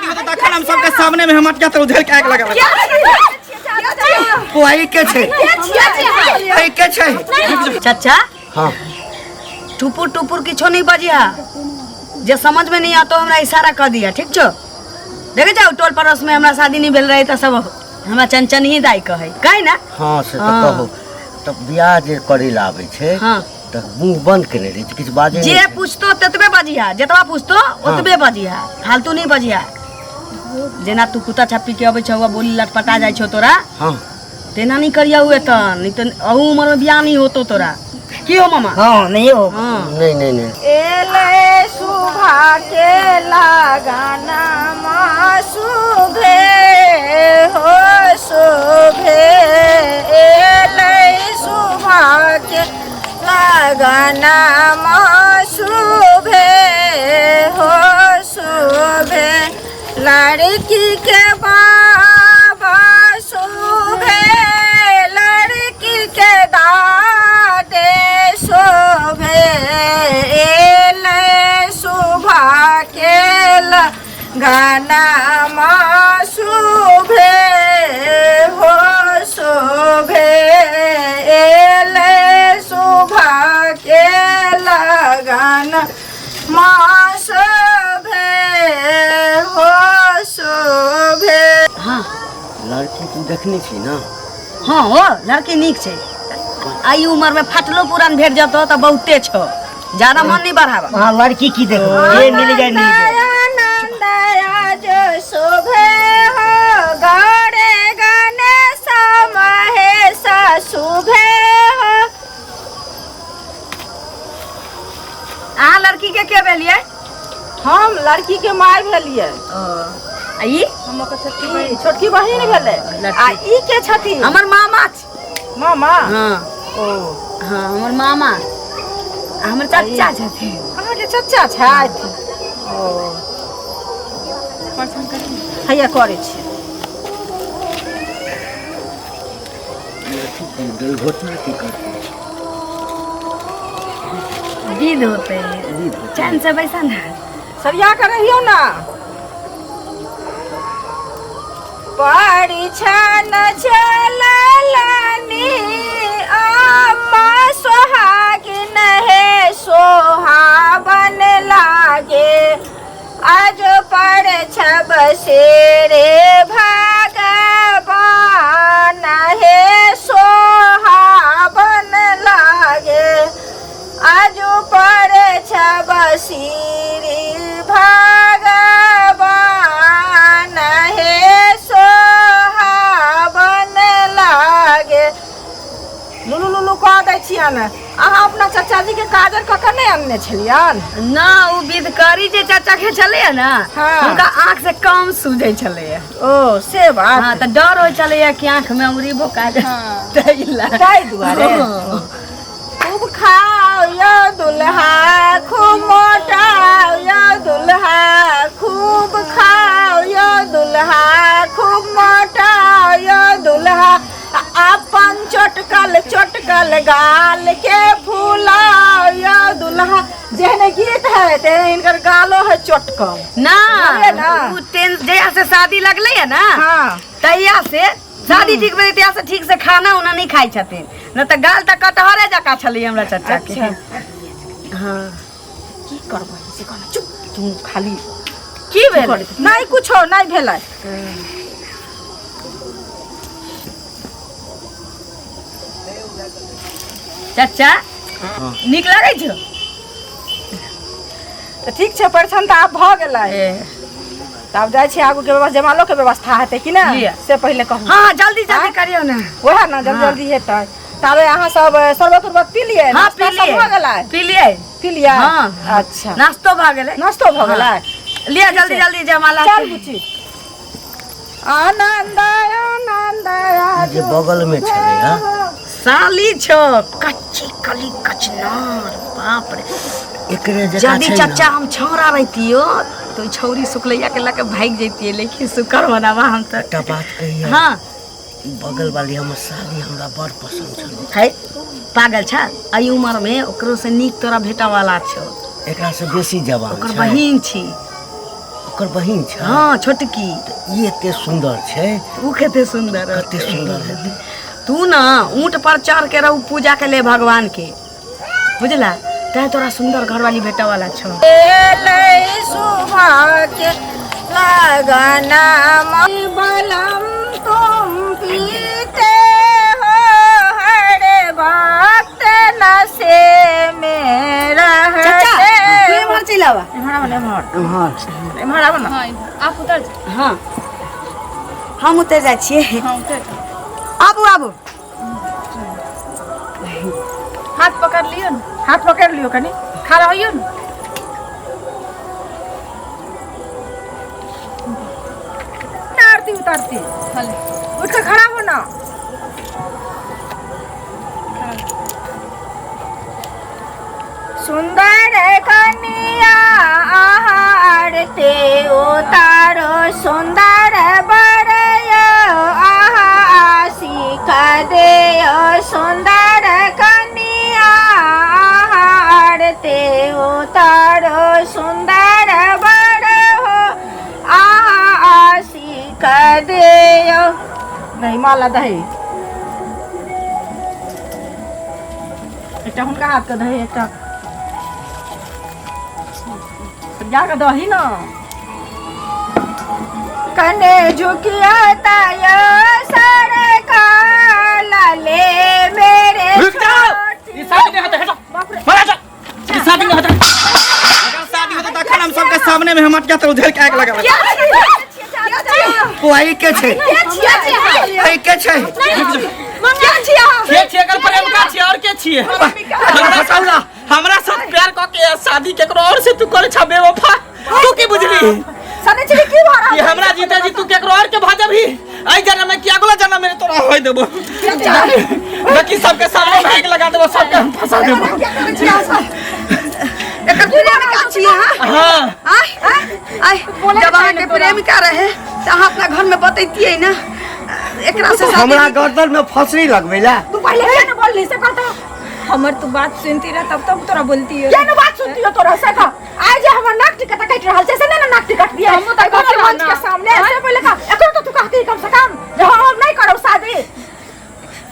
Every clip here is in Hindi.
शादी होता तखन हम सबके सामने में हम अटका तो उधर के आग लगा कोई के छे कोई के छे चाचा हां टुपुर टुपुर किछो नहीं बजिया जे समझ में नहीं आता हमरा इशारा कर दिया ठीक छो देखे जाओ टोल पड़ोस में हमरा शादी नहीं भेल रही त सब हमरा चंचन ही दाई कहे काहे ना हां से तो कहो तब बियाह जे करै ला आबै छे हां त मुंह बंद केने रही किछ बाजे जे पूछतो ततबे बजिया जतबा पूछतो ओतबे बजिया फालतू नहीं बजिया जेना तू कुत्ता छापी के अबै छौ बोली लटपटा जाय छौ तोरा हां तेना नहीं करिया हुए त नहीं त अहू उम्र में बियाह नहीं होतो तोरा की हो मामा हां नहीं हो नहीं एले सुभा के लगाना मा सुभे हो सुभे एले सुभा के लगाना मा सुभे हो सुभे लड़की के बाबा सुभे लड़की के दादे शोभे एले शोभा के गाना मा शोभे हो शोभे एले शोभा के गाना मा शोभे हो शोभे। हां लड़की तू देखने छी ना हां हो लड़की नीक छे आई उम्र में फाटलो पुरान भेट जतो त बहुते छो ज्यादा मन नहीं बढ़ावा हां लड़की की देखो ये मिल जाए नंदया जो शोभे हो गड़े गने समहे शुभे हो। आ लड़की के भेलिए हम लड़की के माय भेलिए आई हम छोटकी बहिन भेले आ ई के छथि हमर मामा मामा हां ओ हां हमर मामा हमर चाचा छथिन अहाँ के चाचा छथि ओ हैया करे छी दिल घोटना की करते विध होते चैन से बैसा ना सरिया कर रहियो ना परिछन चललनी अम्मा सोहागिन है सोहावन लागे आज पर छब शेरे भगवान है सोहावन लागे आज पर छब श्री भगवान है सोहावन लागे। लुलु लुलु कह दै छियन अहाँ अपना चाचा जी के काजर ककर नहीं आनने छलियन ना वो विध करी जे चाचा के चले ना उनका आंख से कम सूझे चले ओ से बात हां त डर हो चले कि आंख में उंगली बोका ताई दुआरे खूब खाओ यो दुल्हा खूब मोटाओ यो दुल्हा खूब खाओ यो दुल्हा खूब मोटाओ यो दुल्हा अपन चोटकल गाल के फूलाओ यो दुल्हा जेने गीत है ते इनकर गालो है चोटकल ना वो जया से शादी लगले है ना हां तैया से शादी ठीक भेल तैया से ठीक से खाना उना नहीं खाई छथिन न त गाल त कटहरे जका छली हमरा चाचा के हां की करबै से कहना चुप तू खाली की भेल नहीं कुछो नहीं भेलै चाचा नीक लागै छ तो ठीक छै परिछन त आब भ गेलै तब जाय छी आगू के व्यवस्था जमालो के व्यवस्था हेतै कि ना से पहले कहू हां जल्दी जल्दी करियो ना ओहे ना जल्दी जल्दी हेतै ताबे अहाँ सब शरबत उरबत पी लिए हां नाश्ता सब भ गेलै पी लिए हां अच्छा नाश्तो भ गेलै नाश्तो भ गेलै लिया जल्दी जल्दी जमाला चल बुची आनंद जे बगल में छले हां साली छो कच्ची कली कचनार बाप रे एकरे जका जल्दी चाचा हम छौरा रहतियो तो छौरी सुकलैया के लके भाग जैतिए लेकिन शुक्र मनावा हम त एकटा बात कहिए हां बगल वाली हमर साली हमरा बड़ पसंद छल है पागल छ आई उम्र में ओकरो से नीक तोरा भेटा वाला छो एकरा से बेसी जवान ओकर बहिन छी ओकर बहिन छै। हाँ छोटकी। ये एते सुंदर छै। ऊ कते सुंदर है। कते सुंदर है। तू ना ऊंट पर चढ़ के रहू पूजा के ले भगवान के, बुझला? तै तोरा सुंदर घरवाली बेटा वाला छो। सौभाग्य लगना बलम तुम पीते हो हर वक्त नशे में रहते। इमहर चिल्लावा। इमहर आवा ना। आप उतर जाओ। हाँ हम उतर जाइ छियै। हाँ उतर जाओ। आबू आबू। हाथ पकड़ लियो ना। हाथ पकड़ लियो कनी। खड़ा होइयो ना। आरती उतारती उठ के खड़ा हो ना। सुंदर कन्या आरती उतारो सुंदर बरयो आशिक देयो सुंदर कन्या आरती उतारो सुंदर बर हो आशिक देयो। नहीं माला दही एक हुनका हाथ के दही एक जाकर दही ना। कने झुकिया तायो सारे काला ले मेरे रुक जाओ। ये शादी नहीं होता, हटो। मारा जा। ये शादी नहीं होता। अगर शादी होता तो हम सबके सामने में हम अटका तो उधर के आग लगा। कोई के छै। कोई के छै। के कर प्रेम का छी और के छी। हमरा साथ प्यार क के शादी केकरो और से तू करे छबे वफा। तू की बुझली? सने छी की भरा। ये हमरा जीते जी तू केकरो और के भाजबी। आई जन्म में की अगला जन्म में तोरा होय देबो। बाकी सबके सामने में आग लगा देबो, सबके हम फंसा देबो। एकर प्रेम का छियै। हां आई जब अहाँ के प्रेमिका रहे त अहाँ अपना घर में बतैतियै ना। एकरा से शादी हमरा गर्दन में फसरी लगबेला। तू पहले क्या न बोलली से कहता। हमर तू बात सुनती रह तब तोरा बोलती है। क्या न बात सुनती हो तोरा से का। आज जे हमर नाक टिकट काट रहल छै से ना नाक टिकट दिया। हम त घर मंच के सामने ऐसे पहले का एको तो तू कहती कम से कम जो हम नहीं करो शादी।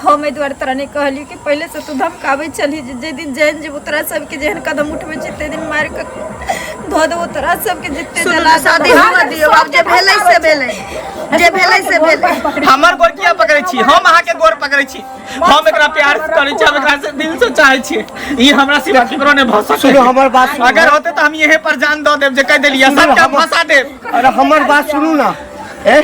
हम ए द्वार तोरा ने कहली कि पहले से तू धमकावे चली जे दिन जैन जब तोरा सबके जेहन कदम उठबे छै ते दिन मार के धो दो तोरा सबके जितने जला शादी हुआ दियो। अब जे भेलै से भेलै, जे भेलै से भेलै। हमर गोरकिया पकड़ै छी, हम अहाँ के गोर पकड़ै छी। हम एकरा प्यार करै छी, हम एकरा से दिल से चाहै छी। ई हमरा सिवा केकरो ने भ सकै। सुनो हमर बात। अगर होते तो हम यहीं पर जान दो देब जे कह देलिया सबके फंसा देब। अरे हमर बात सुनू ना। ए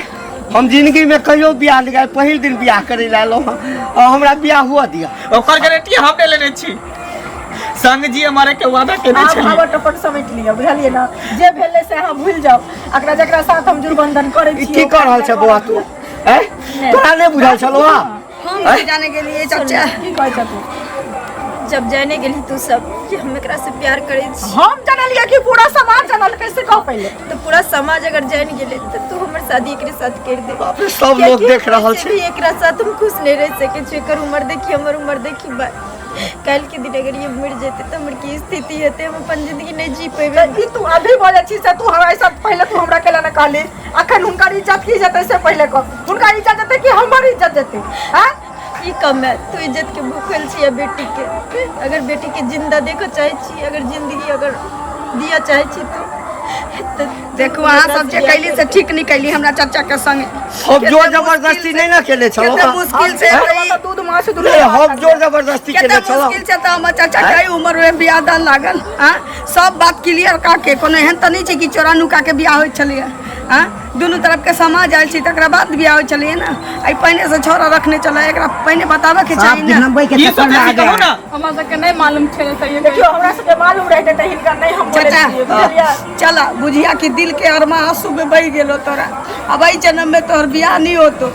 हम जिंदगी में कहियो बियाह नहीं गए, पहिल दिन बियाह करे लालो और हमरा बियाह हुआ दिया। ओकर गारंटी हम ले लेने छी। संग जी हमारे के वादा केने आप छली। हमर टपट समझ लियो, बुझलिए ना। जे भेले से हम भूल जाओ। अकरा जकरा साथ हम जुर्बंधन करै छी। की कर रहल छै बौआ तू? ए तोरा नहीं बुझल छलो? हम नहीं जाने के लिए चाचा की कहै छ तू? जब जाने गेली तू सब कि हम एकरा से प्यार करे छी। हम जानलिए कि पूरा समाज जानल। कैसे कह पहले तो पूरा समाज अगर जान गेले तो तू हमर शादी एकरे साथ कर दे। बाप रे सब लोग देख रहल किसी छै। भी एकरा साथ हम खुश नहीं रह सके छी। एकर उम्र देखी, हमर उम्र देखी बा। कल के दिन अगर ये मर जेते तो हमर की स्थिति हेते, हम अपन जिंदगी नहीं जी पेबे। ई तू अभी बोले छी से तू हमरा ऐसा पहले तू हमरा केला न कहली। अखन हुनकर इज्जत की जते से पहले कह। हुनकर इज्जत जते कि हमर इज्जत जते। हां ई कम है। तू इज्जत के भूखल छी बेटी के। अगर बेटी के जिंदा देखो चाहे छी, अगर जिंदगी अगर दिया चाहे छी तो देखो अहाँ सब जे कैली से ठीक नहीं कैली हमरा चाचा के संग। हम जोर जबरदस्ती नहीं ना केले छलो। कितना मुश्किल से तो दूध मास दूध हम जोर जबरदस्ती केले कितना छलो। मुश्किल से तो हमर चाचा के उम्र में बियाह दान लागल। हां सब बात क्लियर का के कोनो एहन त नहीं छै कि चोरा नुका के बियाह होय छलिए। हां दोनों तरफ के समाज आयल छी तकरा बाद बियाह होय छलिए ना। आई पहले से छोरा रखने चला एकरा पहले बतावे के चाहिए ना। ये सब कहू ना। हमरा सबके नहीं मालूम छले सही। देखियो हमरा सबके मालूम रहते त हिनका नहीं हम बोले छिए, बुझलिए। चाचा चला बुझिया कि दिल के अरमा आंसू में बह गेलो तोरा। अब आई जन्म में तोहर बियाह नहीं होतो।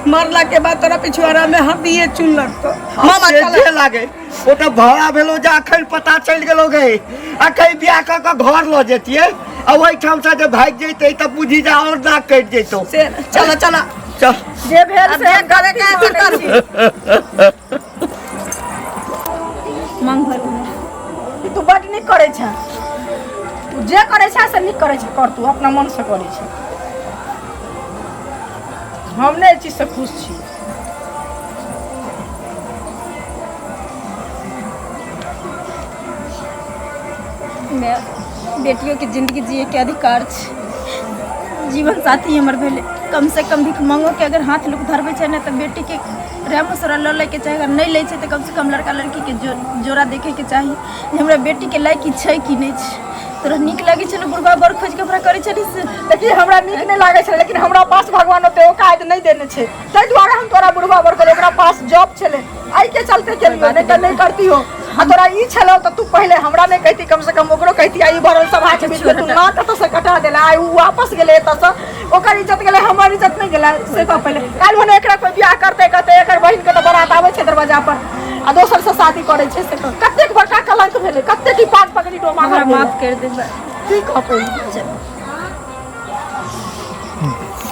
मरला के बाद तोरा पिछुआरा में हड्डिए चुन लगतो। मामा से चला जे लागे ओ तो भरा भेलो जा अखन पता चल गेलो गए। अखन बियाह क के घर ल जेतिए आ ओइ ठाम से जे भाग जइते त बुझी जा और ना कट जइतो। से चला चला चल जे भेल अब से जे करे के ऐसे कर। मांग भर तू बड नहीं करे छ। तू जे करे छै से नीक करे छै कर, तू अपना मन से करे छै। हम ने चीज से खुश छी। बेटियों के जिंदगी जिए के अधिकार छै। जीवन साथी हमर भेले, कम से कम भिख मांगो के अगर हाथ लोग धरबे छै ना, तो बेटी के रेम सरा ल ले के चाहे, अगर नहीं ले छै तो कम से कम लड़का लड़की के जोड़ा देखे के चाहिए। हमरा बेटी के लायक छै कि नहीं छै। तोरा नीक लागे छै बुढ़वा बर खोज के हमरा करे छली से? देखिए हमरा नीक नहीं लागे छै, लेकिन हमरा पास भगवान ओते औकात नहीं देने छै, ताहि दुआरे हम तोरा बुढ़वा बर करे। ओकरा पास जॉब छले, आई के चलते केलियो, नहीं तो नहीं करती हो। आ तोरा ई छलो तो तू पहले हमरा नहीं कहती, कम से कम ओकरो कहती। आई भरल सभा के बीच में तू ना त से कटा देला, आई उ वापस गेले त से ओकर इज्जत गेले, हमर इज्जत नहीं गेला। से तो पहले काल भने एकरा कोई बियाह करते करते एकर बहिन के तो बारात आवे छै दरवाजा पर, आ दोसर से शादी करे छै। से कतेक बड़का कलंक भेले, कतेक की पाग पगड़ी डोमा हमरा माफ कर दे। ठीक है।